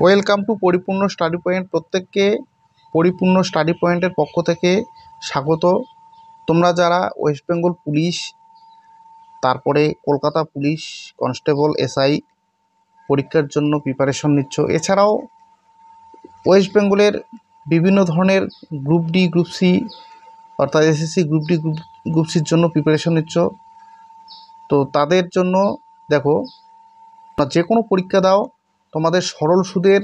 Welcome to পরিপূর্ণ study point. প্রত্যেককে পরিপূর্ণ স্টাডি পয়েন্টের পক্ষ থেকে স্বাগত। তোমরা যারা ওয়েস্ট বেঙ্গল পুলিশ, তারপরে কলকাতা পুলিশ কনস্টেবল, এসআই পরীক্ষার জন্য প্রিপারেশন নিচ্ছ, এছাড়াও ওয়েস্ট বেঙ্গলের বিভিন্ন ধরনের গ্রুপ ডি, গ্রুপ সি অর্থাৎ এসএসসি গ্রুপ ডি, গ্রুপ সির জন্য প্রিপারেশন নিচ্ছ, তো তাদের জন্য দেখো, যে কোনো পরীক্ষা দাও, তোমাদের সরল সুদের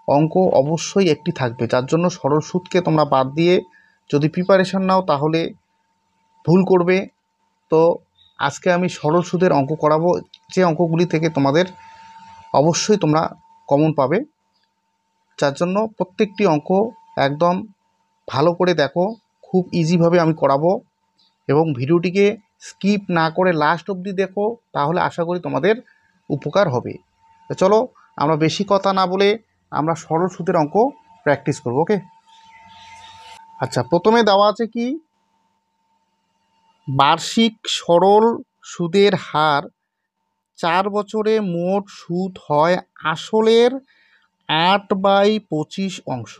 অঙ্ক অবশ্যই একটি থাকবে, যার জন্য সরল সুদকে তোমরা বাদ দিয়ে যদি প্রিপারেশন নাও তাহলে ভুল করবে। তো আজকে আমি সরল সুদের অঙ্ক করাবো, যে অঙ্কগুলি থেকে তোমাদের অবশ্যই তোমরা কমন পাবে, যার জন্য প্রত্যেকটি অঙ্ক একদম ভালো করে দেখো। খুব ইজিভাবে আমি করাবো এবং ভিডিওটিকে স্কিপ না করে লাস্ট অবধি দেখো, তাহলে আশা করি তোমাদের উপকার হবে। তো চলো, আমরা বেশি কথা না বলে আমরা সরল সুদের অঙ্ক প্র্যাকটিস করব। ওকে, আচ্ছা, প্রথমে দেওয়া আছে কি, বার্ষিক সরল সুদের হার 4 বছরে মোট সুদ হয় আসলের 8/25 অংশ।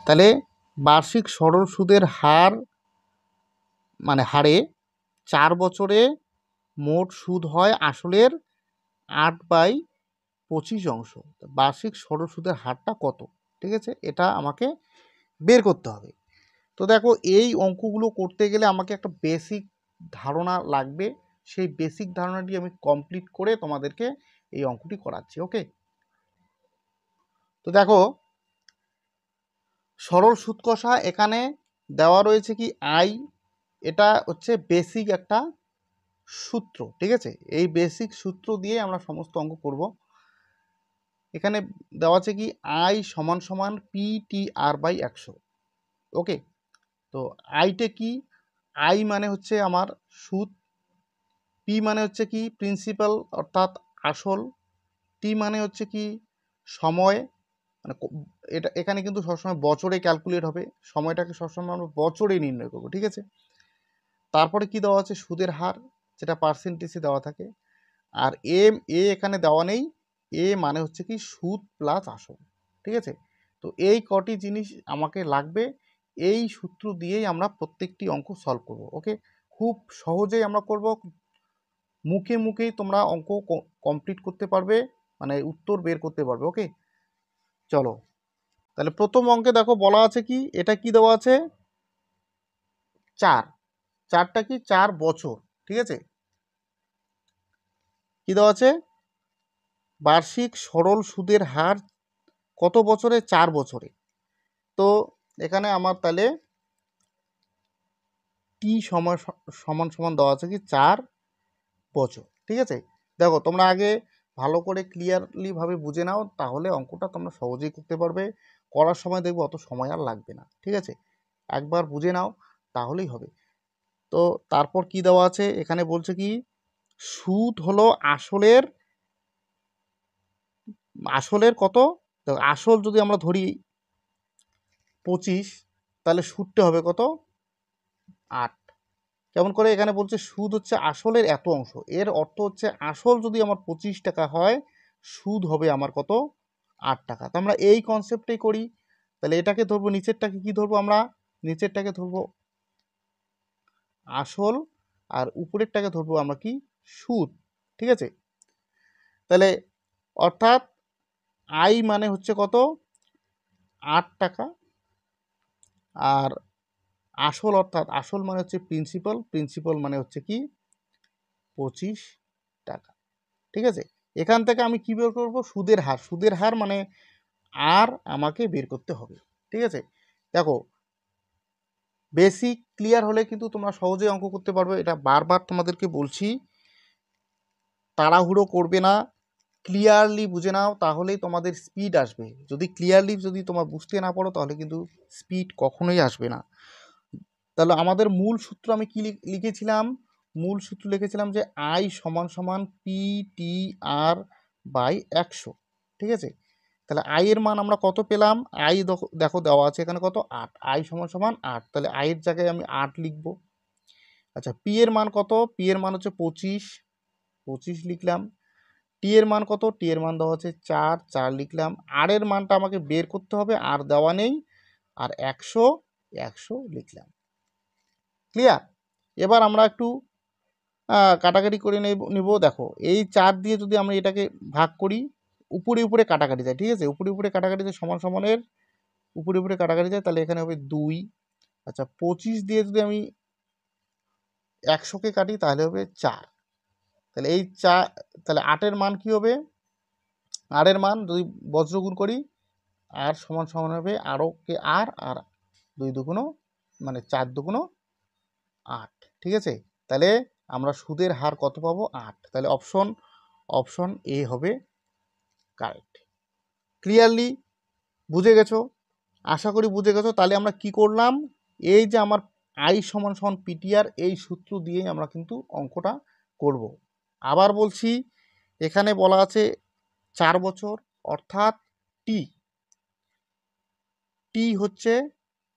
তাহলে বার্ষিক সরল সুদের হার মানে হারে 4 বছরে মোট সুদ হয় আসলের 8/25 অংশ। বার্ষিক সরল সুদের হারটা কত, ঠিক আছে, এটা আমাকে বের করতে হবে। তো দেখো, এই অঙ্কগুলো করতে গেলে আমাকে একটা বেসিক ধারণা লাগবে, সেই বেসিক ধারণাটি আমি কমপ্লিট করে তোমাদেরকে এই অঙ্কটি করাচ্ছি। ওকে, তো দেখো, সরল সুদ কষা এখানে দেওয়া রয়েছে কি আই, এটা হচ্ছে বেসিক একটা সূত্র, ঠিক আছে। এই বেসিক সূত্র দিয়ে আমরা সমস্ত অঙ্ক করব। এখানে দেওয়া আছে কি আই সমান সমান PTR/100। ওকে, তো আইটা কি, আই মানে হচ্ছে আমার সুদ, পি মানে হচ্ছে কি প্রিন্সিপাল অর্থাৎ আসল, টি মানে হচ্ছে কি সময়, মানে এটা এখানে কিন্তু সবসময় বছরে ক্যালকুলেট হবে, সময়টাকে সবসময় আমরা বছরে নির্ণয় করবো, ঠিক আছে। তারপরে কি দেওয়া আছে, সুদের হার, যেটা পার্সেন্টেজে দেওয়া থাকে। আর এ এখানে দেওয়া নেই, এ মানে হচ্ছে কি সুদ প্লাস আসল, ঠিক আছে। তো এই কটি জিনিস আমাকে লাগবে, এই সূত্র দিয়েই আমরা প্রত্যেকটি অঙ্ক সলভ করব। ওকে, খুব সহজেই আমরা করব, মুখে মুখেই তোমরা অঙ্ক কমপ্লিট করতে পারবে, মানে উত্তর বের করতে পারবে। ওকে, চলো তাহলে প্রথম অঙ্কে দেখো বলা আছে কি, এটা কি দেওয়া আছে, 4টা কি 4 বছর, ঠিক আছে। কি দেওয়া আছে, বার্ষিক সরল সুদের হার কত বছরে, 4 বছরে। তো এখানে আমার তাহলে টি সমান সমান সমান দেওয়া আছে কি 4 বছর, ঠিক আছে। দেখো, তোমরা আগে ভালো করে ক্লিয়ারলি ভাবে বুঝে নাও, তাহলে অঙ্কটা তোমরা সহজেই করতে পারবে, করার সময় দেখবো অত সময় আর লাগবে না, ঠিক আছে। একবার বুঝে নাও তাহলেই হবে। তো তারপর কি দেওয়া আছে, এখানে বলছে কি সুদ হলো আসলের, আসলের কত, দেখো আসল যদি আমরা ধরি 25, তাহলে সুদটা হবে কত, 8। কেমন করে, এখানে বলছে সুদ হচ্ছে আসলের এত অংশ, এর অর্থ হচ্ছে আসল যদি আমার 25 টাকা হয়, সুদ হবে আমার কত, 8 টাকা। তো আমরা এই কনসেপ্টেই করি, তাহলে এটাকে ধরবো, নিচেরটাকে কি ধরবো, আমরা নিচেরটাকে ধরবো আসল, আর উপরেরটাকে ধরবো আমরা কি সুদ, ঠিক আছে। তাহলে অর্থাৎ আই মানে হচ্ছে কত, 8 টাকা, আর আসল অর্থাৎ আসল মানে হচ্ছে প্রিন্সিপাল, প্রিন্সিপাল মানে হচ্ছে কি 25 টাকা, ঠিক আছে। এখান থেকে আমি কি বের করবো, সুদের হার, সুদের হার মানে আর আমাকে বের করতে হবে, ঠিক আছে। দেখো, বেসিক ক্লিয়ার হলে কিন্তু তোমরা সহজেই অঙ্ক করতে পারবে, এটা বারবার তোমাদেরকে বলছি, তাড়াহুড়ো করবে না, ক্লিয়ারলি বুঝে নাও, তাহলেই তোমাদের স্পিড আসবে। যদি ক্লিয়ারলি যদি তোমার বুঝতে না পারো, তাহলে কিন্তু স্পিড কখনোই আসবে না। তাহলে আমাদের মূল সূত্র আমি কি লিখেছিলাম, মূল সূত্র লিখেছিলাম যে আই সমান সমান PTR/100, ঠিক আছে। তাহলে আই এর মান আমরা কত পেলাম, আই দেখো দেওয়া আছে এখানে কত, 8, আই সমান সমান 8, তাহলে আই এর জায়গায় আমি 8 লিখবো। আচ্ছা, পি এর মান কত, পি এর মান হচ্ছে 25 লিখলাম। টি এর মান কত, টি এর মান দেওয়া আছে 4, 4 লিখলাম। আর এর মানটা আমাকে বের করতে হবে, আর দেওয়া নেই, আর 100 লিখলাম। ক্লিয়ার? এবার আমরা একটু কাটাকাটি করে নিব। দেখো এই 4 দিয়ে যদি আমরা এটাকে ভাগ করি, উপরে উপরে কাটাকাটি যায়, ঠিক আছে, উপরে উপরে কাটাকাটি যায়, সমান সমানের উপরে উপরে কাটাকাটি যায়, তাহলে এখানে হবে 2। আচ্ছা 25 দিয়ে যদি আমি 100কে কাটি তাহলে হবে 4। তাহলে এই 4, তাহলে 8-এর মান কি হবে, 8-এর মান যদি বজ্রগুণ করি, আর সমান সমান হবে আরও কে আর 2 দুগুণ মানে 4 দুগুণ 8, ঠিক আছে। তাহলে আমরা সুদের হার কত পাবো, 8। তাহলে অপশন এ হবে কারেক্ট। ক্লিয়ারলি বুঝে গেছো? আশা করি বুঝে গেছো। তাহলে আমরা কি করলাম, এই যে আমার আই সমান সমান পিটিআর, এই সূত্র দিয়েই আমরা কিন্তু অঙ্কটা করব। আবার বলছি, এখানে বলা আছে 4 বছর, অর্থাৎ টি হচ্ছে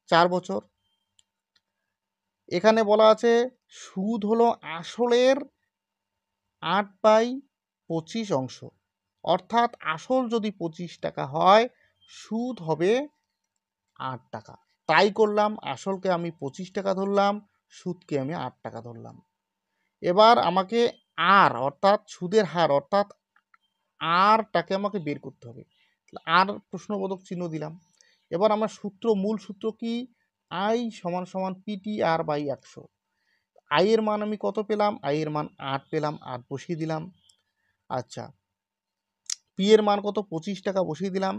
4 বছর। এখানে বলা আছে সুদ হলো আসলের 8/25 অংশ, অর্থাৎ আসল যদি 25 টাকা হয়, সুদ হবে 8 টাকা। তাই করলাম, আসলকে আমি 25 টাকা ধরলাম, সুদকে আমি 8 টাকা ধরলাম। এবার আমাকে আর অর্থাৎ সুদের হার অর্থাৎ আরটাকে আমাকে বের করতে হবে। আর প্রশ্নবোধক চিহ্ন দিলাম। এবার আমার মূল সূত্র কি, আই সমান সমান পিটিআর বাই 100। আই এর মান আমি কত পেলাম, আই এর মান 8 পেলাম, 8 বসিয়ে দিলাম। আচ্ছা পি এর মান কত, 25 টাকা বসিয়ে দিলাম,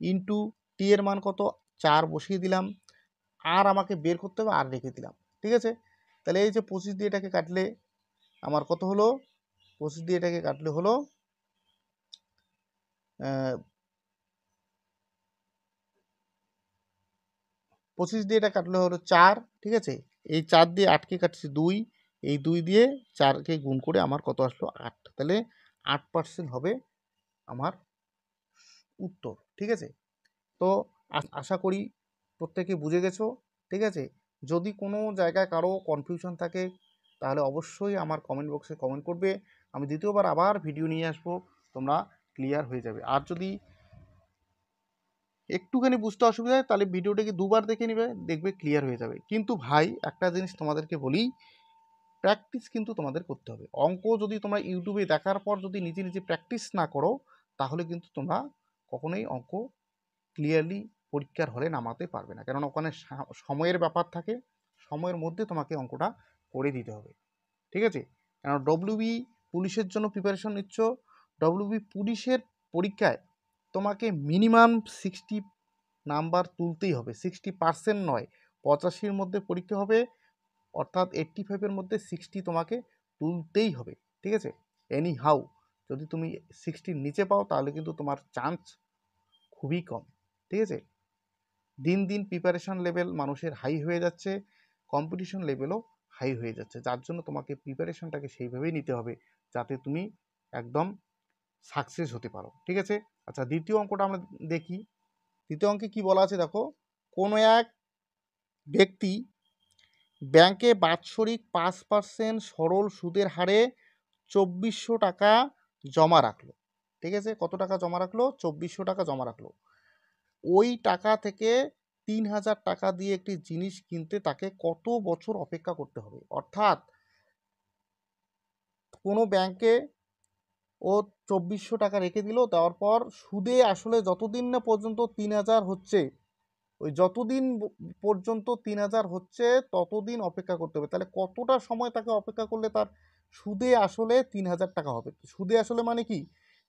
ইন্টু টি এর মান কত, 4 বসিয়ে দিলাম। আর আমাকে বের করতে হবে, আর রেখে দিলাম, ঠিক আছে। তাহলে এই যে 25 দিয়ে এটাকে কাটলে আমার কত হলো, 25 দিয়ে এটাকে কাটলে হলো 25 দিয়ে এটা কাটলে হলো 4, ঠিক আছে। এই 4 দিয়ে 8কে কাটছি 2, এই 2 দিয়ে 4কে গুণ করে আমার কত আসলো, 8। তাহলে 8% হবে আমার উত্তর, ঠিক আছে। তো আশা করি প্রত্যেকে বুঝে গেছো, ঠিক আছে। যদি কোনো জায়গায় কারো কনফিউশন থাকে তাহলে অবশ্যই আমার কমেন্ট বক্সে কমেন্ট করবে, আমি দ্বিতীয়বার আবার ভিডিও নিয়ে আসবো, তোমরা ক্লিয়ার হয়ে যাবে। আর যদি একটুখানি বুঝতে অসুবিধা হয় তাহলে ভিডিওটাকে দুবার দেখে নেবে, দেখবে ক্লিয়ার হয়ে যাবে। কিন্তু ভাই একটা জিনিস তোমাদেরকে বলি, প্র্যাকটিস কিন্তু তোমাদের করতে হবে। অঙ্ক যদি তোমরা ইউটিউবে দেখার পর যদি নিজে নিজে প্র্যাকটিস না করো, তাহলে কিন্তু তোমরা কখনোই অঙ্ক ক্লিয়ারলি পরীক্ষার হলে নামাতে পারবে না। কেননা ওখানে সময়ের ব্যাপার থাকে, সময়ের মধ্যে তোমাকে অঙ্কটা করে দিতে হবে, ঠিক আছে। কারণ ডব্লিউবি পুলিশের জন্য প্রিপারেশন নিচ্ছ, ডব্লিউবি পুলিশের পরীক্ষায় তোমাকে মিনিমাম 60 নাম্বার তুলতেই হবে, 60% নয়, 85-র মধ্যে পরীক্ষা হবে, অর্থাৎ 85-এর মধ্যে 60 তোমাকে তুলতেই হবে, ঠিক আছে। এনি হাউ যদি তুমি 60-র নিচে পাও তাহলে কিন্তু তোমার চান্স খুবই কম, ঠিক আছে। দিন দিন প্রিপারেশন লেভেল মানুষের হাই হয়ে যাচ্ছে, কম্পিটিশন লেভেলও হাই হয়ে যাচ্ছে, যার জন্য তোমাকে প্রিপারেশনটাকে সেইভাবেই নিতে হবে যাতে তুমি একদম সাকসেস হতে পারো, ঠিক আছে। আচ্ছা দ্বিতীয় অঙ্কটা আমরা দেখি। দ্বিতীয় অঙ্কে কি বলা আছে দেখো, কোনো এক ব্যক্তি ব্যাংকে বাৎসরিক 5% সরল সুদের হারে 2400 টাকা জমা রাখলো, ঠিক আছে। কত টাকা জমা রাখলো, 2400 টাকা জমা রাখলো। ওই টাকা থেকে 3000 টাকা দিয়ে একটি জিনিস কিনতে তাকে কত বছর অপেক্ষা করতে হবে। অর্থাৎ কোনো ব্যাংকে ও 2400 টাকা রেখে দিল, দেওয়ার পর সুদে আসলে যতদিন না পর্যন্ত 3000 হচ্ছে, ওই যতদিন পর্যন্ত 3000 হচ্ছে ততদিন অপেক্ষা করতে হবে। তাহলে কতটা সময় তাকে অপেক্ষা করলে তার সুদে আসলে 3000 টাকা হবে। সুদে আসলে মানে কি,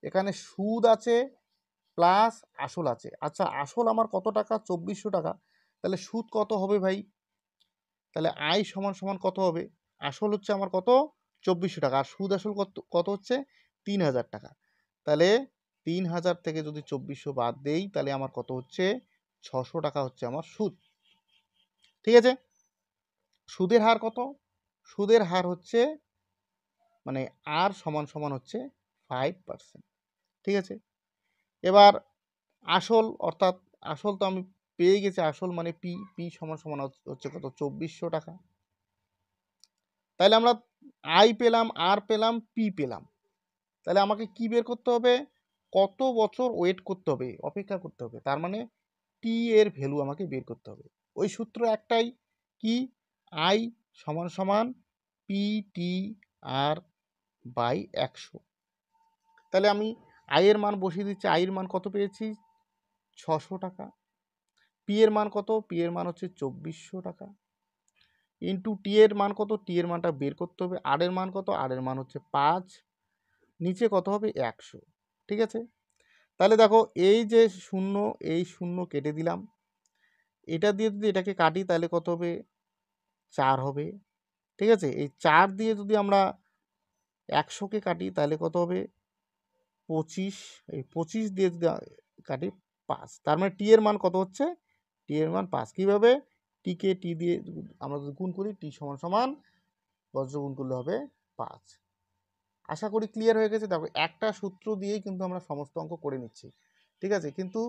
এখানে সুদ আছে প্লাস আসল আছে। আচ্ছা আসল আমার কত টাকা, 2400 টাকা, তাহলে সুদ কত হবে ভাই, তাহলে আই সমান সমান কত হবে, আসল হচ্ছে আমার কত, 2400 টাকা, আর সুদ আসল কত কত হচ্ছে 3000 টাকা। তাহলে 3000 থেকে যদি 2400 বাদ দেই তাহলে আমার কত হচ্ছে, 600 টাকা হচ্ছে আমার সুদ, ঠিক আছে। সুদের হার কত, সুদের হার হচ্ছে মানে আর সমান সমান হচ্ছে 5%, ঠিক আছে। এবার আসল অর্থাৎ আসল তো আমি পেয়ে গেছি, আসল মানে পি, পি সমান সমান হচ্ছে কত, 2400 টাকা। তাহলে আমরা আই পেলাম, আর পেলাম, পি পেলাম। তাহলে আমাকে কি বের করতে হবে, কত বছর ওয়েট করতে হবে, অপেক্ষা করতে হবে, তার মানে টি এর ভ্যালু আমাকে বের করতে হবে। ওই সূত্র একটাই, কি, আই সমান সমান পি টি আর বাই 100। তাহলে আমি আই এর মান বসিয়ে দিচ্ছি। আই এর মান কত পেয়েছি, 600 টাকা। পি এর মান কত, পি এর মান হচ্ছে 2400 টাকা, ইন্টু টি এর মান কত, টি এর মানটা বের করতে হবে। আর এর মান কত, আর এর মান হচ্ছে 5, নিচে কত হবে 100। ঠিক আছে, তাহলে দেখো এই যে শূন্য, এই শূন্য কেটে দিলাম, এটা দিয়ে যদি এটাকে কাটি তাহলে কত হবে, 4 হবে। ঠিক আছে, এই 4 দিয়ে যদি আমরা 100কে কাটি তাহলে কত হবে, 25। এই 25 দিয়ে যদি কাটি 5, তার মানে টি এর মান কত হচ্ছে, টি এর মান 5। কীভাবে, টিকে টি দিয়ে আমরা যদি গুণ করি, টি সমান সমান বজ্রগুণ করলে হবে 5। আশা করি ক্লিয়ার হয়ে গেছে। দেখো একটা সূত্র দিয়েই কিন্তু আমরা সমস্ত অঙ্ক করে নিচ্ছি। ঠিক আছে, কিন্তু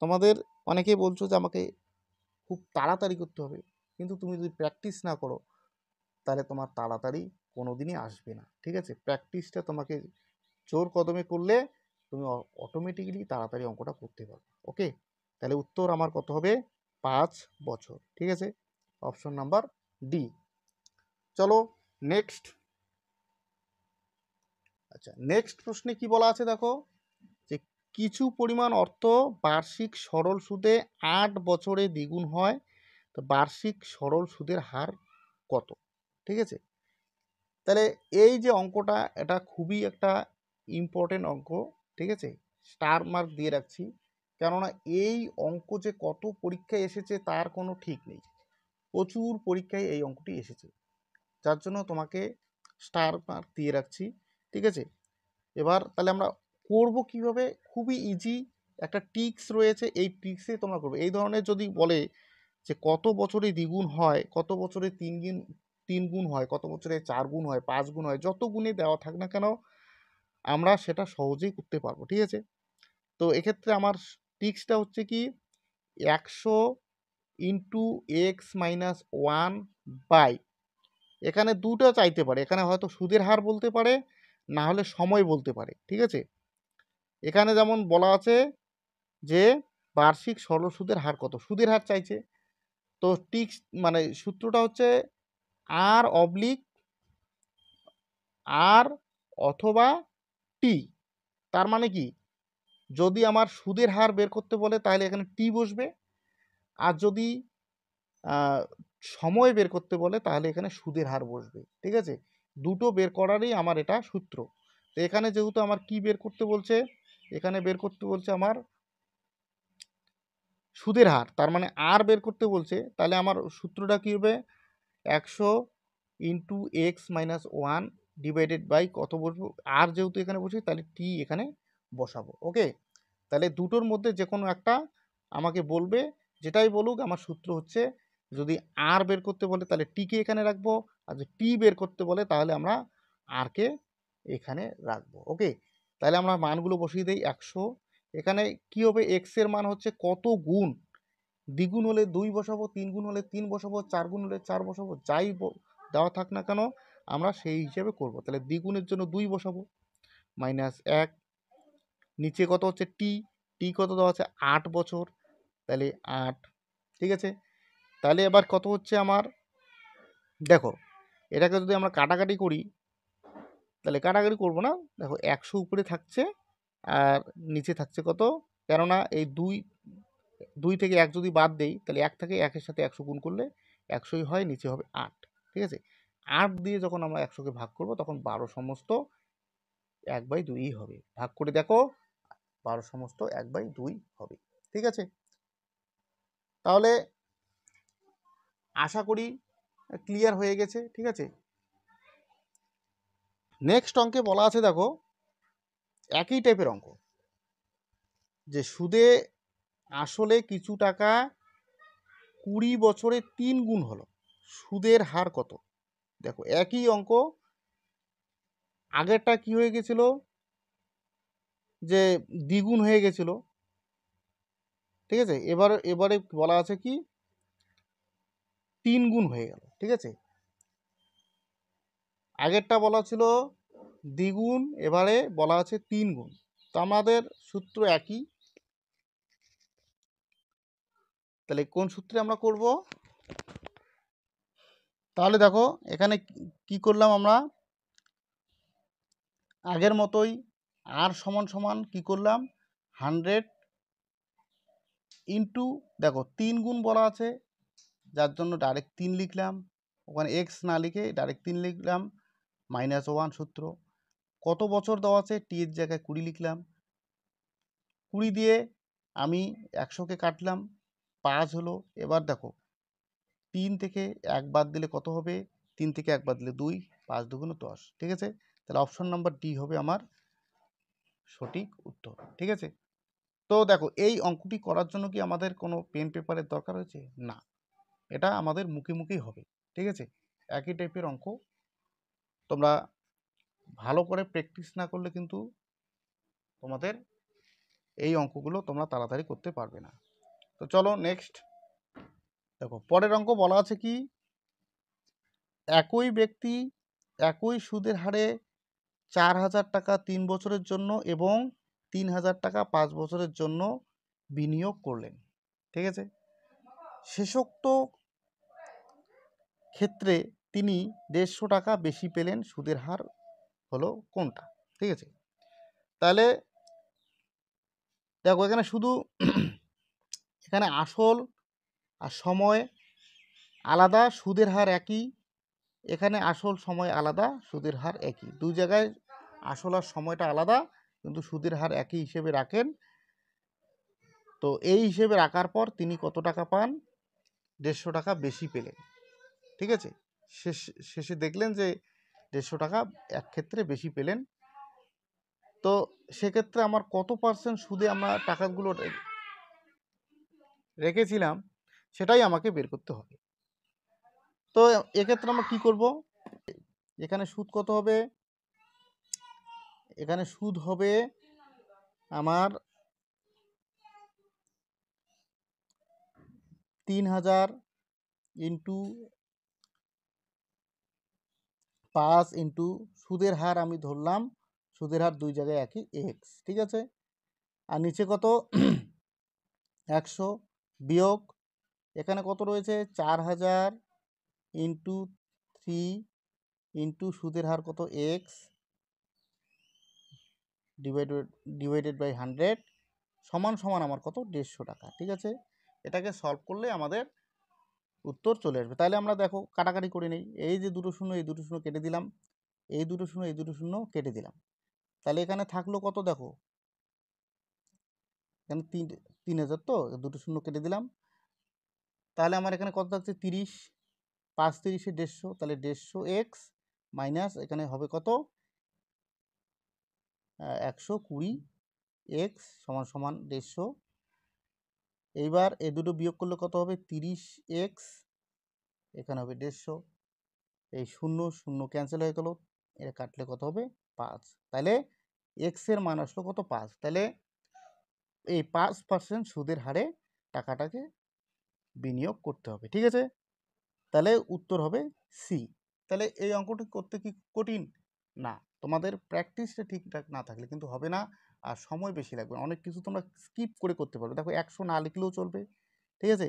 তোমাদের অনেকেই বলছো যে আমাকে খুব তাড়াতাড়ি করতে হবে, কিন্তু তুমি যদি প্র্যাকটিস না করো তাহলে তোমার তাড়াতাড়ি কোনো দিনই আসবে না। ঠিক আছে, প্র্যাকটিসটা তোমাকে জোর কদমে করলে তুমি অটোমেটিক্যালি তাড়াতাড়ি অঙ্কটা করতে পারবে। ওকে, তাহলে উত্তর আমার কত হবে, 5 বছর। ঠিক আছে, অপশন নাম্বার ডি। চলো নেক্সট। আচ্ছা, নেক্সট প্রশ্নে কি বলা আছে দেখো, যে কিছু পরিমাণ অর্থ বার্ষিক সরল সুদে 8 বছরে দ্বিগুণ হয়, তো বার্ষিক সরল সুদের হার কত। ঠিক আছে, তাহলে এই যে অঙ্কটা, এটা খুবই একটা ইম্পর্টেন্ট অঙ্ক। ঠিক আছে, স্টার মার্ক দিয়ে রাখছি, কেননা এই অঙ্ক যে কত পরীক্ষায় এসেছে তার কোনো ঠিক নেই। প্রচুর পরীক্ষায় এই অঙ্কটি এসেছে, যার জন্য তোমাকে স্টার মার্ক দিয়ে রাখছি। ঠিক আছে, এবার তাহলে আমরা করব কিভাবে, খুবই ইজি একটা ট্রিক্স রয়েছে, এই ট্রিক্সে তোমরা করবে। এই ধরনের যদি বলে যে কত বছরে দ্বিগুণ হয়, কত বছরে তিন গুণ হয়, কত বছরে 4 গুণ হয়, 5 গুণ হয়, যত গুণে দেওয়া থাক না কেন আমরা সেটা সহজেই করতে পারবো। ঠিক আছে, তো এক্ষেত্রে আমার ট্রিক্সটা হচ্ছে কি, 100 ইন্টু এক্স মাইনাস 1 বাই, এখানে দুটো চাইতে পারে, এখানে হয়তো সুদের হার বলতে পারে, না হলে সময় বলতে পারে। ঠিক আছে, এখানে যেমন বলা আছে যে বার্ষিক সরল সুদের হার কত, সুদের হার চাইছে, তো ট্রিক্স মানে সূত্রটা হচ্ছে আর অবলিক আর অথবা টি। তার মানে কি, যদি আমার সুদের হার বের করতে বলে তাহলে এখানে টি বসবে, আর যদি সময় বের করতে বলে তাহলে এখানে সুদের হার বসবে। ঠিক আছে, দুটো বের করারই আমার এটা সূত্র। তো এখানে যেহেতু আমার কি বের করতে বলছে, এখানে বের করতে বলছে আমার সুদের হার, তার মানে আর বের করতে বলছে, তাহলে আমার সূত্রটা কী হবে, 100 into x minus 1 divided by কত বসবো, আর যেহেতু এখানে বসি তাহলে টি এখানে বসাবো। ওকে, তাহলে দুটোর মধ্যে যে কোনো একটা আমাকে বলবে, যেটাই বলুক আমার সূত্র হচ্ছে, যদি আর বের করতে বলে তাহলে টিকে এখানে রাখবো, আর যদি টি বের করতে বলে তাহলে আমরা আরকে এখানে রাখবো। ওকে, তাহলে আমরা মানগুলো বসিয়ে দিই। 100, এখানে কি হবে, এক্স এর মান হচ্ছে কত গুণ, দ্বিগুণ হলে 2 বসাবো, 3 গুণ হলে 3 বসাবো, 4 গুণ হলে 4 বসাবো, যাই দেওয়া থাক না কেন আমরা সেই হিসেবে করব। তাহলে দ্বিগুণের জন্য 2 বসাবো, মাইনাস 1, নিচে কত হচ্ছে টি, টি কত দেওয়া আছে 8 বছর, তাহলে 8। ঠিক আছে, তাহলে এবার কত হচ্ছে আমার, দেখো এটাকে যদি আমরা কাটাকাটি করি, তাহলে কাটাকাটি করব না, দেখো 100 উপরে থাকছে আর নিচে থাকছে কত, কেননা এই 2 থেকে 1 যদি বাদ দেই তাহলে 1 থেকে 1-এর সাথে 100 গুণ করলে 100ই হয়, নিচে হবে 8। ঠিক আছে, 8 দিয়ে যখন আমরা 100কে ভাগ করব তখন 12 সমস্ত 1/2ই হবে। ভাগ করে দেখো, 12 সমস্ত 1/2 হবে। ঠিক আছে, তাহলে আশা করি ক্লিয়ার হয়ে গেছে। ঠিক আছে, নেক্সট অঙ্কে বলা আছে দেখো, একই টাইপের অঙ্ক, যে সুদে আসলে কিছু টাকা 20 বছরে 3 গুণ হলো, সুদের হার কত। দেখো একই অঙ্ক, আগেরটা কি হয়ে গেছিল, যে দ্বিগুণ হয়ে গেছিল। ঠিক আছে, এবারে বলা আছে কি 3 গুণ হয়ে গেল। ঠিক আছে, আগেরটা বলা ছিল দ্বিগুণ, এবারে বলা আছে 3 গুণ। তো আমাদের সূত্র একই, তাহলে কোন সূত্রে আমরা করব? তাহলে দেখো এখানে কি করলাম আমরা, আগের মতোই আর সমান সমান কি করলাম, 100 ইন্টু, দেখো 3 গুণ বলা আছে যার জন্য ডাইরেক্ট 3 লিখলাম, ওখানে এক্স না লিখে ডাইরেক্ট 3 লিখলাম, -1 সূত্র। কত বছর দেওয়া আছে, টি এর জায়গায় 20 লিখলাম, 20 দিয়ে আমি 100কে কাটলাম, 5 হলো। এবার দেখো 3 থেকে 1 বাদ দিলে কত হবে, 3 থেকে 1 বাদ দিলে 2, 5 দুগুণ 10, ঠিক আছে। তাহলে অপশন নাম্বার ডি হবে আমার সঠিক উত্তর, ঠিক আছে। তো দেখো এই অঙ্কটি করার জন্য কি আমাদের কোনো পেন পেপারের দরকার হয়েছে? না, এটা আমাদের মুখে মুখেই হবে, ঠিক আছে। একই টাইপের অঙ্ক, তোমরা ভালো করে প্র্যাকটিস না করলে কিন্তু তোমাদের এই অঙ্কগুলো তোমরা তাড়াতাড়ি করতে পারবে না। তো চলো নেক্সট দেখো, পরের অঙ্ক বলা আছে কি, একই ব্যক্তি একই সুদের হারে 4,000 টাকা 3 বছরের জন্য এবং 3,000 টাকা 5 বছরের জন্য বিনিয়োগ করলেন, ঠিক আছে। শেষোক্ত ক্ষেত্রে তিনি 150 টাকা বেশি পেলেন, সুদের হার হলো কোনটা, ঠিক আছে। তাহলে দেখো এখানে শুধু এখানে আসল আর সময় আলাদা, সুদের হার একই, এখানে আসল সময় আলাদা, সুদের হার একই, দুই জায়গায় আসল আর সময়টা আলাদা কিন্তু সুদের হার একই হিসেবে রাখেন। তো এই হিসেবে রাখার পর তিনি কত টাকা পান, 150 টাকা বেশি পেলেন, ঠিক আছে। শেষে দেখলেন যে 150 টাকা এক ক্ষেত্রে বেশি পেলেন। তো সেক্ষেত্রে আমার কত পার্সেন্ট সুদে আমরা টাকাগুলো রেখেছিলাম সেটাই আমাকে বের করতে হবে। তো এক্ষেত্রে আমরা কি করব, এখানে সুদ কত হবে, এখানে সুদ হবে আমার 3,000 ইন্টু 5 ইন্টু সুদের হার আমি ধরলাম, সুদের হার দুই জায়গায় একই এক্স, ঠিক আছে। আর নিচে কত 100 বিয়োগ এখানে কত রয়েছে 4,000 ইন্টু 3 ইন্টু সুদের হার কত এক্স ডিভাইডেড বাই 100 সমান সমান আমার কত 150 টাকা, ঠিক আছে। এটাকে সলভ করলে আমাদের উত্তর চলে আসবে। তাহলে আমরা দেখো কাটাকাটি করে নেই, এই যে দুটো শূন্য এই দুটো শূন্য কেটে দিলাম, এই দুটো শূন্য এই দুটো শূন্য কেটে দিলাম, তাহলে এখানে থাকলো কত, দেখো এখানে 3,000, তো দুটো শূন্য কেটে দিলাম, তাহলে আমার এখানে কত থাকছে 30, 5 30 150, তাহলে 150 এক্স মাইনাস এখানে হবে কত 120 এক্স সমান সমান 150। এইবার এই দুটো বিয়োগ করলে কত হবে 30 এক্স, এখানে হবে 150, এই শূন্য শূন্য ক্যান্সেল হয়ে গেল, এটা কাটলে কত হবে 5, তাহলে এক্স এর মান আসলো কত 5, তাহলে এই 5% সুদের হারে টাকাটাকে বিনিয়োগ করতে হবে, ঠিক আছে। তাহলে উত্তর হবে সি। তাহলে এই অঙ্কটি করতে কি কঠিন না, তোমাদের প্র্যাকটিসটা ঠিকঠাক না থাকলে কিন্তু হবে না, আর সময় বেশি লাগবে, অনেক কিছু তোমরা স্কিপ করে করতে পারবে। দেখো 100 না লিখলেও চলবে, ঠিক আছে।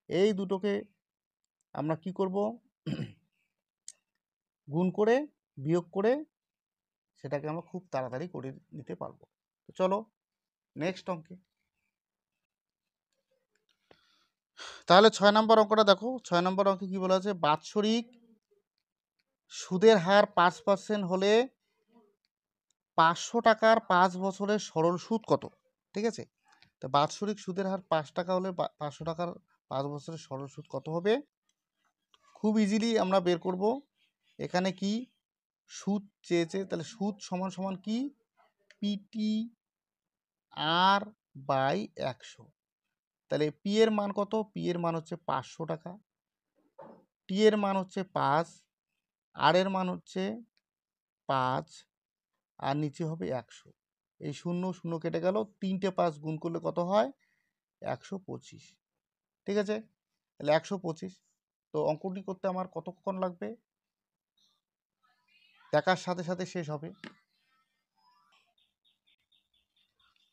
এই দুটোকে আমরা কি করব, গুণ করে বিয়োগ করে সেটাকে আমরা খুব তাড়াতাড়ি করে নিতে পারবো। তো চলো নেক্সট অঙ্কে। তাহলে 6 নম্বর অঙ্কটা দেখো, 6 নম্বর অঙ্কে কি বলা আছে, বাৎসরিক সুদের হার 5% হলে 500 টাকার 5 বছরের সরল সুদ কত, ঠিক আছে। তো বাৎসরিক সুদের হার 5 টাকা হলে 500 টাকার 5 বছরের সরল সুদ কত হবে, খুব ইজিলি আমরা বের করব। এখানে কি সুদ চেয়েছে, তাহলে সুদ সমান সমান কি পিটি আর বাই 100, তাহলে পি এর মান কত, পি এর মান হচ্ছে 500 টাকা, টি এর মান হচ্ছে 5, আর এর মান হচ্ছে 5, আর নিচে হবে 100, এই শূন্য শূন্য কেটে গেল, 3টে 5 গুণ করলে কত হয় 125, ঠিক আছে। তাহলে 125, তো অঙ্কটি করতে আমার কতক্ষণ লাগবে, দেখার সাথে সাথে শেষ হবে।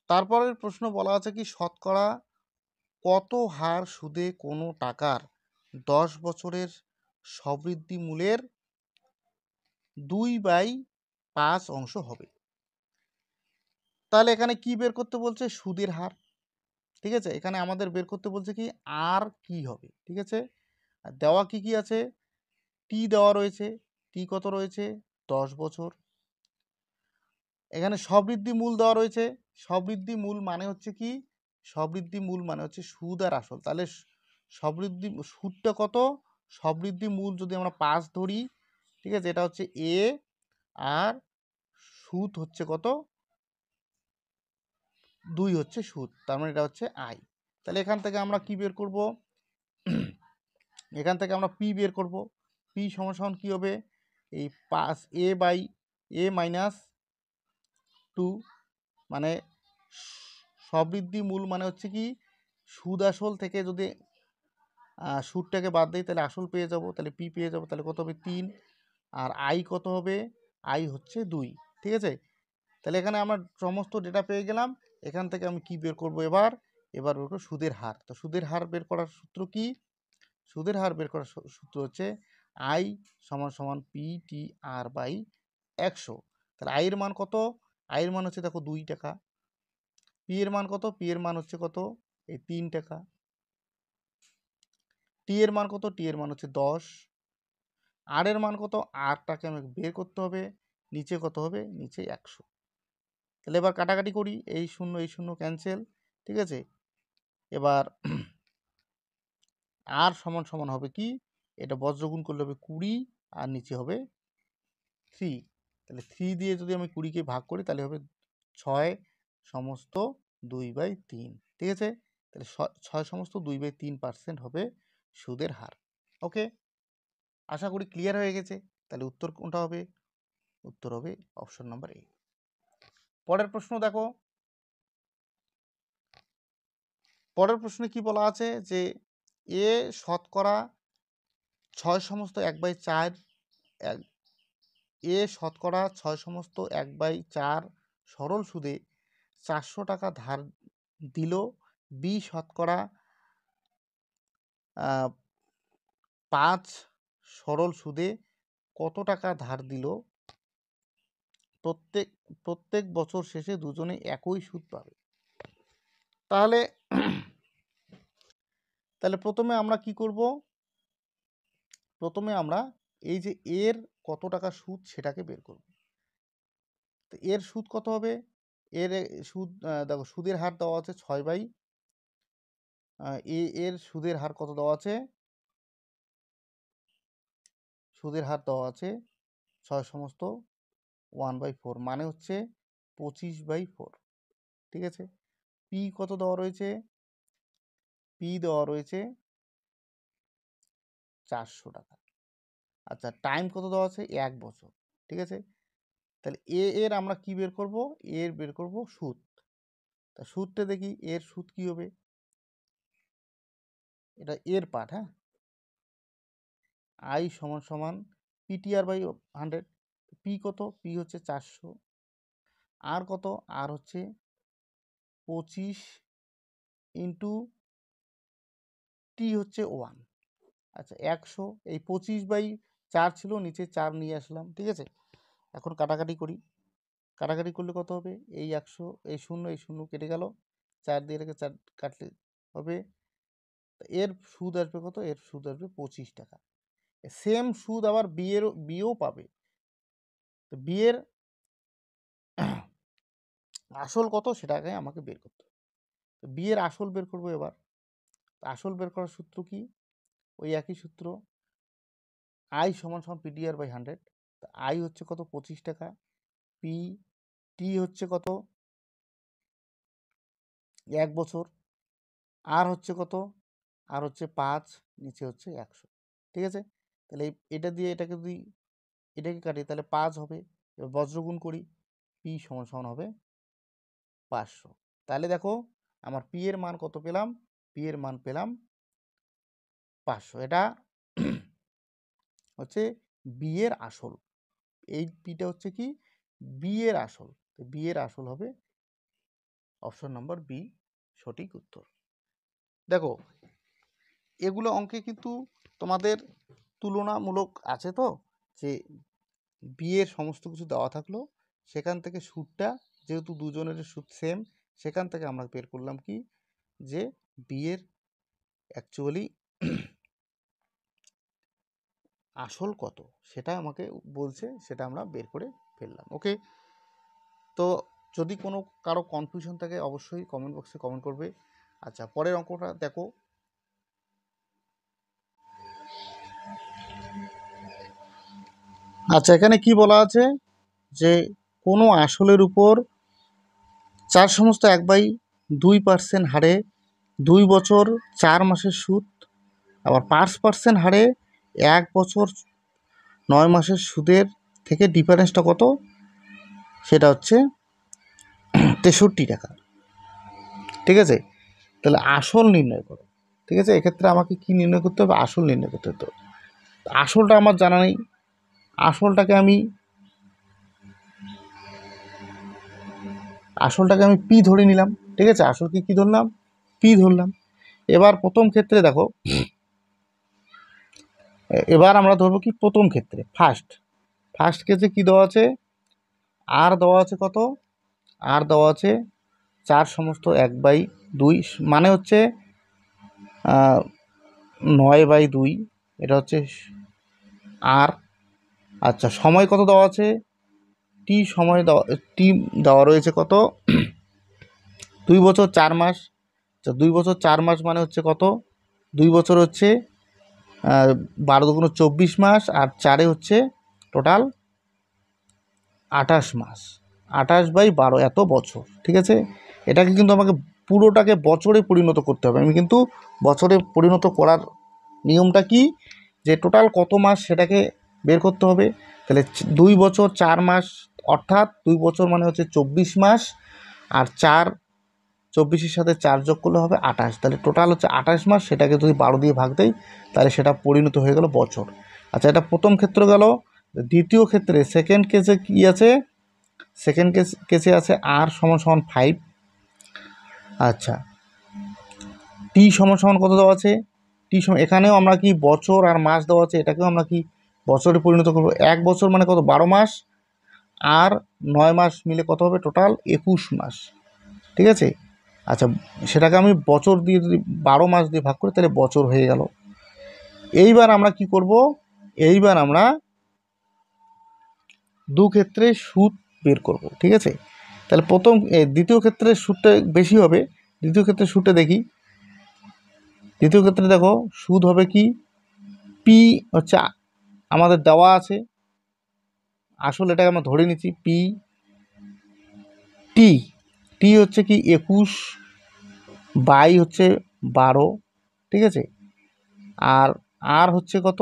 তারপরের প্রশ্ন বলা আছে কি, শতকরা কত হার সুদে কোনো টাকার 10 বছরের সবৃদ্ধি মূলের 2/5 অংশ হবে। তাহলে এখানে কি বের করতে বলছে? সুদের হার। ঠিক আছে, এখানে আমাদের বের করতে বলছে কি আর কি হবে। ঠিক আছে, আর দেওয়া কি কি আছে? টি দেওয়া রয়েছে, টি কত রয়েছে? 10 বছর। এখানে সবৃদ্ধি মূল দেওয়া রয়েছে। সবৃদ্ধি মূল মানে হচ্ছে কি? সবৃদ্ধি মূল মানে হচ্ছে সুদ আর আসল। তাহলে সবৃদ্ধি সুদটা কত? সবৃদ্ধি মূল যদি আমরা 5 ধরি, ঠিক আছে, এটা হচ্ছে এ, আর সুদ হচ্ছে কত? 2 হচ্ছে সুদ, তার মানে এটা হচ্ছে আই। তাহলে এখান থেকে আমরা কি বের করব? এখান থেকে আমরা পি বের করব। পি সমান সমান কী হবে? এই 5 এ বাই এ মাইনাস 2, মানে সবৃদ্ধি মূল মানে হচ্ছে কি সুদ আসল থেকে যদি সুদটাকে বাদ দিই তাহলে আসল পেয়ে যাব, তাহলে পি পেয়ে যাব। তাহলে কত হবে? 3। আর আই কত হবে? আই হচ্ছে 2। ঠিক আছে, তাহলে এখানে আমরা সমস্ত ডেটা পেয়ে গেলাম। এখান থেকে আমি কি বের করব এবার? এবার বের করব সুদের হার। তো সুদের হার বের করার সূত্র কি? সুদের হার বের করার সূত্র হচ্ছে আই সমান সমান পি টি আর বাই 100। তাহলে আই এর মান কত? আই এর মান হচ্ছে দেখো 2 টাকা। পি এর মান কত? পি এর মান হচ্ছে কত? এই 3 টাকা। টি এর মান কত? টি এর মান হচ্ছে 10। আর এর মান কত? আরটাকে আমাকে বের করতে হবে। নিচে কত হবে? নিচে 100। তাহলে এবার কাটাকাটি করি, এই শূন্য ক্যান্সেল। ঠিক আছে, এবার আর সমান সমান হবে কি? এটা বজ্রগুণ করলে হবে 20, আর নিচে হবে 3। তাহলে 3 দিয়ে যদি আমি 20কে ভাগ করি তাহলে হবে 6 সমস্ত 2/3। ঠিক আছে, তাহলে 6 সমস্ত 2/3% হবে সুদের হার। ওকে, আশা করি ক্লিয়ার হয়ে গেছে। তাহলে উত্তর কোনটা হবে? উত্তর হবে অপশন নাম্বার এ। পরের প্রশ্ন দেখো। পরের প্রশ্নে কি বলা আছে যে এ শতকরা 6 সমস্ত 1/4 এ শতকরা 6 সমস্ত 1/4 সরল সুদে 400 টাকা ধার দিল। বি শতকরা 5 সরল সুদে কত টাকা ধার দিল? প্রত্যেক বছর শেষে দুজনে একই সুদ পাবে। তাহলে প্রথমে আমরা কি করব? প্রথমে আমরা এই যে এর কত টাকা সুদ সেটাকে বের করব। তো এর সুদ কত হবে? এর সুদ দেখো, সুদের হার দেওয়া আছে 6 বাই এর সুদের হার কত দেওয়া আছে? সুদের হার দেওয়া আছে 6 সমস্ত 1/4, মানে হচ্ছে 25/4। ঠিক আছে, পি কত দেওয়া রয়েছে? পি দেওয়া রয়েছে 400 টাকা। আচ্ছা, টাইম কত দেওয়া আছে? 1 বছর। ঠিক আছে, তাহলে এর আমরা কি বের করব? এর বের করব সুদ। তা সুদটা দেখি, এর সুদ কি হবে? এটা এর পার্ট। হ্যাঁ, আই সমান সমান পিটিআর বাই 100। পি কত? পি হচ্ছে 400। আর কত? আর হচ্ছে 25 ইন্টু টি হচ্ছে 1। আচ্ছা, 100। এই 25/4 ছিল, নিচে 4 নিয়ে আসলাম। ঠিক আছে, এখন কাটাকাটি করি। কাটাকাটি করলে কত হবে? এই 100, এই শূন্য কেটে গেল, 4 দিয়ে রেখে 4 কাটলে হবে। এর সুদ আসবে কত? এর সুদ আসবে 25 টাকা। সেম সুদ আবার বিয়েও পাবে। তো বিয়ের আসল কত সেটাকে আমাকে বের করতে হবে। তো বিয়ের আসল বের করবো এবার। আসল বের করার সূত্র কি? ওই একই সূত্র, আই সমান সমান পিডিআর বাই 100। তো আই হচ্ছে কত? 25 টাকা। পি টি হচ্ছে কত? 1 বছর। আর হচ্ছে কত? আর হচ্ছে 5, নিচে হচ্ছে 100। ঠিক আছে, তাহলে এটা দিয়ে এটাকে যদি এটাকে কাটি তাহলে 5 হবে। এবার বজ্রগুণ করি, পি সমান সমান হবে 500। তাহলে দেখো আমার পি এর মান কত পেলাম? পি এর মান পেলাম 500। এটা হচ্ছে বি এর আসল। এই পিটা হচ্ছে কি বি এর আসল, তো বি এর আসল হবে অপশন নম্বর বি সঠিক উত্তর। দেখো এগুলো অঙ্কে কিন্তু তোমাদের তুলনামূলক আছে, তো যে বিয়ের সমস্ত কিছু দেওয়া থাকলো সেখান থেকে সুদটা যেহেতু দুজনের সুদ সেম, সেখান থেকে আমরা বের করলাম কি যে বিয়ের অ্যাকচুয়ালি আসল কত সেটা আমাকে বলছে, সেটা আমরা বের করে ফেললাম। ওকে, তো যদি কোনো কারো কনফিউশন থাকে অবশ্যই কমেন্ট বক্সে কমেন্ট করবে। আচ্ছা, পরের অঙ্কটা দেখো। আচ্ছা, এখানে কি বলা আছে যে কোনো আসলের উপর 4/1/2% হারে 2 বছর 4 মাসের সুদ, আবার 5% হারে 1 বছর 9 মাসের সুদের থেকে ডিফারেন্সটা কত, সেটা হচ্ছে 63 টাকা। ঠিক আছে, তাহলে আসল নির্ণয় করো। ঠিক আছে, এক্ষেত্রে আমাকে কি নির্ণয় করতে হবে, আসল নির্ণয় করতে হবে। আসলটা আমার জানা নেই, আসলটাকে আমি পি ধরে নিলাম। ঠিক আছে, আসলকে কি ধরলাম, পি ধরলাম। এবার প্রথম ক্ষেত্রে দেখো, এবার আমরা ধরবো কি প্রথম ক্ষেত্রে ফার্স্ট কেসে কি দেওয়া আছে, আর দেওয়া আছে কত, আর দেওয়া আছে 4/1/2, মানে হচ্ছে 9/2, এটা হচ্ছে আর। আচ্ছা, সময় কত দেওয়া আছে, টি দেওয়া রয়েছে কত 2 বছর 4 মাস। আচ্ছা, 2 বছর 4 মাস মানে হচ্ছে কত, 2 বছর হচ্ছে 12 দুগুণ 24 মাস, আর 4 হচ্ছে টোটাল 28 মাস, 28/12 এত বছর। ঠিক আছে, এটাকে কিন্তু আমাকে পুরোটাকে বছরে পরিণত করতে হবে। আমি কিন্তু বছরে পরিণত করার নিয়মটা কি, যে টোটাল কত মাস সেটাকে বের করতে হবে। তাহলে 2 বছর 4 মাস, অর্থাৎ 2 বছর মানে হচ্ছে 24 মাস, আর 24-এর সাথে 4 যোগ করলে হবে 28, তাহলে টোটাল হচ্ছে 28 মাস। সেটাকে যদি 12 দিয়ে ভাগ দেয় তাহলে সেটা পরিণত হয়ে গেল বছর। আচ্ছা, এটা প্রথম ক্ষেত্র গেল। দ্বিতীয় ক্ষেত্রে সেকেন্ড কেসে কি আছে, সেকেন্ড কেসে আছে আর সমান 5। আচ্ছা, টি সমান কত দেওয়া আছে, এখানেও আমরা কি বছর আর মাস দেওয়া আছে, এটাকেও আমরা কি বছরে পরিণত করবো। 1 বছর মানে কত 12 মাস, আর 9 মাস মিলে কত হবে টোটাল 21 মাস। ঠিক আছে, আচ্ছা সেটাকে আমি বছর দিয়ে যদি 12 মাস দিয়ে ভাগ করি তাহলে বছর হয়ে গেল। এইবার আমরা কি করব, এইবার আমরা দু ক্ষেত্রে সুদ বের করব। ঠিক আছে, তাহলে দ্বিতীয় ক্ষেত্রে সুদটা বেশি হবে। দ্বিতীয় ক্ষেত্রে সুদটা দেখি। দ্বিতীয় ক্ষেত্রে দেখো সুদ হবে কি, পি হচ্ছে আমাদের দেওয়া আছে, আসলে এটাকে আমরা ধরে নিচ্ছি পি, টি হচ্ছে কি 21 হচ্ছে 12। ঠিক আছে, আর হচ্ছে কত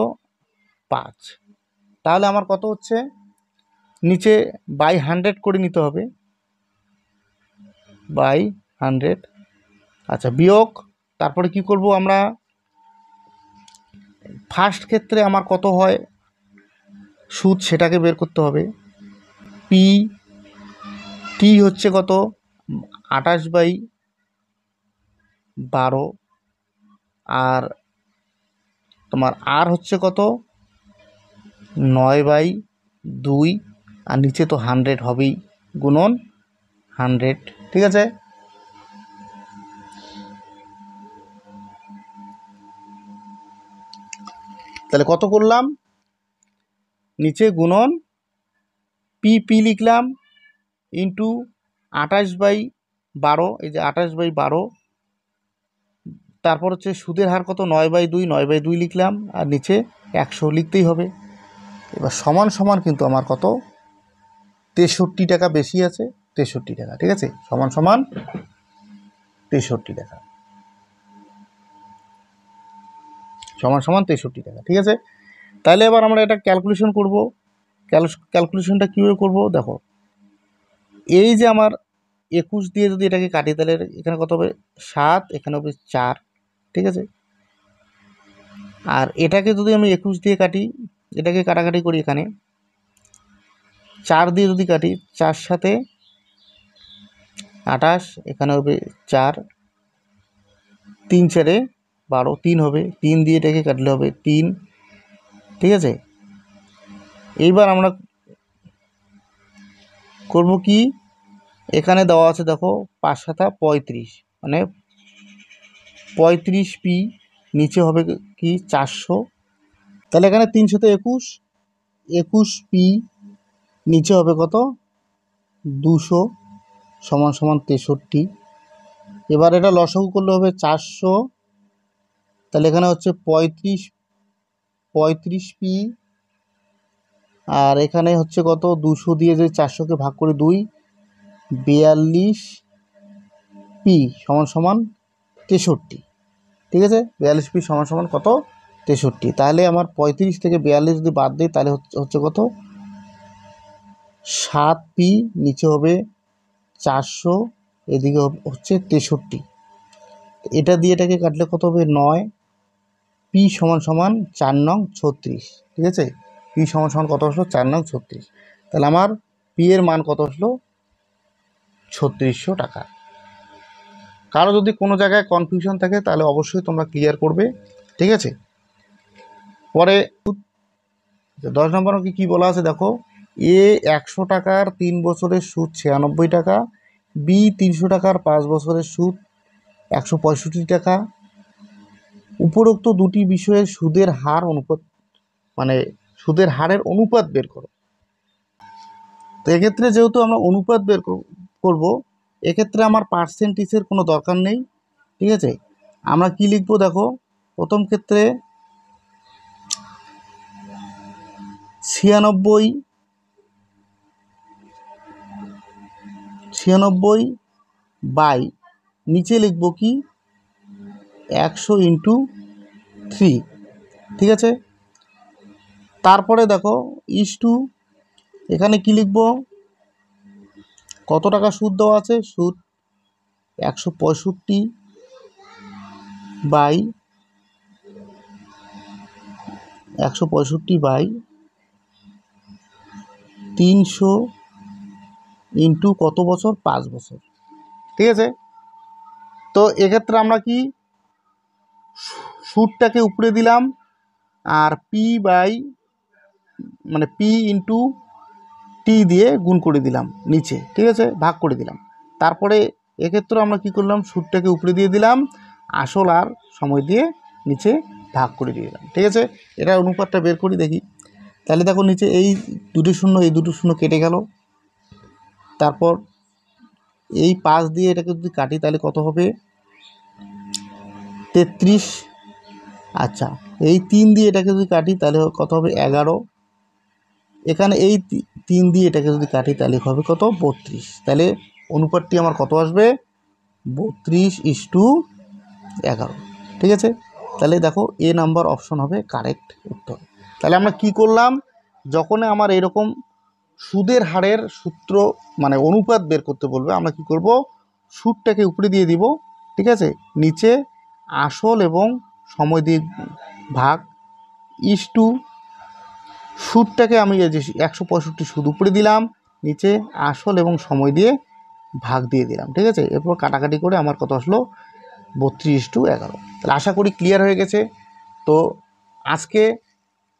5। তাহলে আমার কত হচ্ছে, নিচে বাই 100 করে নিতে হবে, বাই 100। আচ্ছা, বিয়োগ, তারপরে কি করব আমরা, ফার্স্ট ক্ষেত্রে আমার কত হয় সুদ সেটাকে বের করতে হবে। টি হচ্ছে কত 28/12, আর তোমার আর হচ্ছে কত 9/2, আর নিচে তো 100 হবেই, গুণন 100। ঠিক আছে, তাহলে কত করলাম, নিচে গুণন পি লিখলাম, ইন্টু 28/12, এই যে 28/12, তারপর হচ্ছে সুদের হার কত 9/2 লিখলাম, আর নিচে 100 লিখতেই হবে। এবার সমান সমান কিন্তু আমার কত 63 টাকা বেশি আছে, 63 টাকা। ঠিক আছে, সমান সমান 63 টাকা, সমান সমান 63 টাকা। ঠিক আছে, তাহলে এবার আমরা এটা ক্যালকুলেশন করব। ক্যালকুলেশনটা কীভাবে করব, দেখো এই যে আমার 21 দিয়ে যদি এটাকে কাটি তাহলে এখানে কত হবে 7, এখানে হবে 4। ঠিক আছে, আর এটাকে যদি আমি 21 দিয়ে কাটি, এটাকে কাটাকাটি করি, এখানে 4 দিয়ে যদি কাটি 4 সাথে 28, এখানে হবে 4, 3 4 12, 3 হবে, 3 দিয়ে এটাকে কাটলে হবে 3। ঠিক আছে, এইবার আমরা করব কি, এখানে দেওয়া আছে দেখো 5 7 35, মানে 35 পি, নিচে হবে কি 400, তাহলে এখানে 3 সাথে 21, 21 পি, নিচে হবে কত 200 সমান সমান 63। এবার এটা লসাগু করলে হবে 400, তাহলে এখানে হচ্ছে 35 পি, আর এখানে হচ্ছে কত 200 দিয়ে যে 400কে ভাগ করে 2, 42 পি সমান সমান 63। ঠিক আছে, 42 পি সমান সমান কত 63। তাহলে আমার 35 থেকে 42 যদি বাদ দিই তাহলে হচ্ছে কত 7 পি, নিচে হবে 400, এদিকে হচ্ছে 63। এটা দিয়ে এটাকে কাটলে কত হবে 9 পি সমান সমান 4 নং 36। ঠিক আছে, পি সমান সমান কত আসলো 4 নং 36। তাহলে আমার পি এর মান কত আসলো 3600 টাকা। কারো যদি কোনো জায়গায় কনফিউশন থাকে তাহলে অবশ্যই তোমরা ক্লিয়ার করবে। ঠিক আছে, পরে 10 নম্বর অঙ্কে কী বলা আছে দেখো, এ 100 টাকার 3 বছরের সুদ 96 টাকা, বি 300 টাকার 5 বছরের সুদ 165 টাকা। উপরোক্ত দুটি বিষয়ের সুদের হার অনুপাত, মানে সুদের হারের অনুপাত বের করো। তো এক্ষেত্রে যেহেতু আমরা অনুপাত বের করব, এক্ষেত্রে আমার পার্সেন্টেজের কোনো দরকার নেই। ঠিক আছে, আমরা কি লিখবো দেখো, প্রথম ক্ষেত্রে 96 বাই নিচে লিখবো কি 100 × 3। ঠিক আছে, তারপরে দেখো ইস-টু, এখানে কি লিখবো, কত টাকা সুদ দেওয়া আছে, সুদ 165 বাই 300 ইন্টু কত বছর, 5 বছর। ঠিক আছে, তো এক্ষেত্রে আমরা কি সুদটাকে উপরে দিলাম আর পি বাই মানে পি ইন্টু টি দিয়ে গুণ করে দিলাম নিচে। ঠিক আছে, ভাগ করে দিলাম। তারপরে এক্ষেত্রে আমরা কি করলাম, সুদটাকে উপরে দিয়ে দিলাম, আসল আর সময় দিয়ে নিচে ভাগ করে দিয়ে দিলাম। ঠিক আছে, এটা অনুপাতটা বের করি দেখি। তাহলে দেখো নিচে এই দুটো শূন্য, এই দুটো শূন্য কেটে গেল। তারপর এই 5 দিয়ে এটাকে যদি কাটি তাহলে কত হবে 33। আচ্ছা, এই 3 দিয়ে এটাকে যদি কাটি তাহলে কত হবে 11। এখানে এই 3 দিয়ে এটাকে যদি কাটি তাহলে হবে কত 32। তাহলে অনুপাতটি আমার কত আসবে 32:11। ঠিক আছে, তাহলে দেখো এ নাম্বার অপশন হবে কারেক্ট উত্তর। তাহলে আমরা কি করলাম, যখন আমার এরকম সুদের হারের সূত্র মানে অনুপাত বের করতে বলবে, আমরা কি করব, সুদটাকে উপরে দিয়ে দিব। ঠিক আছে, নিচে আসল এবং সময় দিয়ে ভাগ, ইস-টু সুদটাকে আমি এই যে 165 সুদ উপরে দিলাম, নিচে আসল এবং সময় দিয়ে ভাগ দিয়ে দিলাম। ঠিক আছে, এরপর কাটাকাটি করে আমার কত আসলো 32:11। তাহলে আশা করি ক্লিয়ার হয়ে গেছে। তো আজকে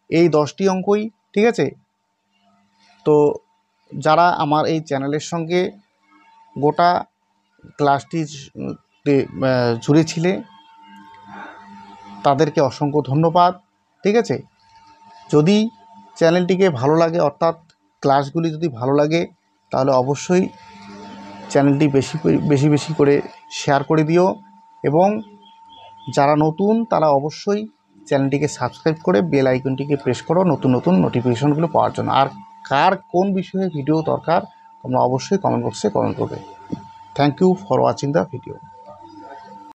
এই 10টি অঙ্কই। ঠিক আছে, তো যারা আমার এই চ্যানেলের সঙ্গে গোটা ক্লাসটি জুড়ে ছিলে তাদেরকে অসংখ্য ধন্যবাদ। ঠিক আছে, যদি চ্যানেলটিকে ভালো লাগে, অর্থাৎ ক্লাসগুলি যদি ভালো লাগে, তাহলে অবশ্যই চ্যানেলটি বেশি বেশি করে শেয়ার করে দিও, এবং যারা নতুন তারা অবশ্যই চ্যানেলটিকে সাবস্ক্রাইব করে বেল আইকনটিকে প্রেস করো নতুন নতুন নোটিফিকেশনগুলো পাওয়ার জন্য। আর কার কোন বিষয়ে ভিডিও দরকার তোমরা অবশ্যই কমেন্ট বক্সে কমেন্ট করবে। Thank you for watching the video.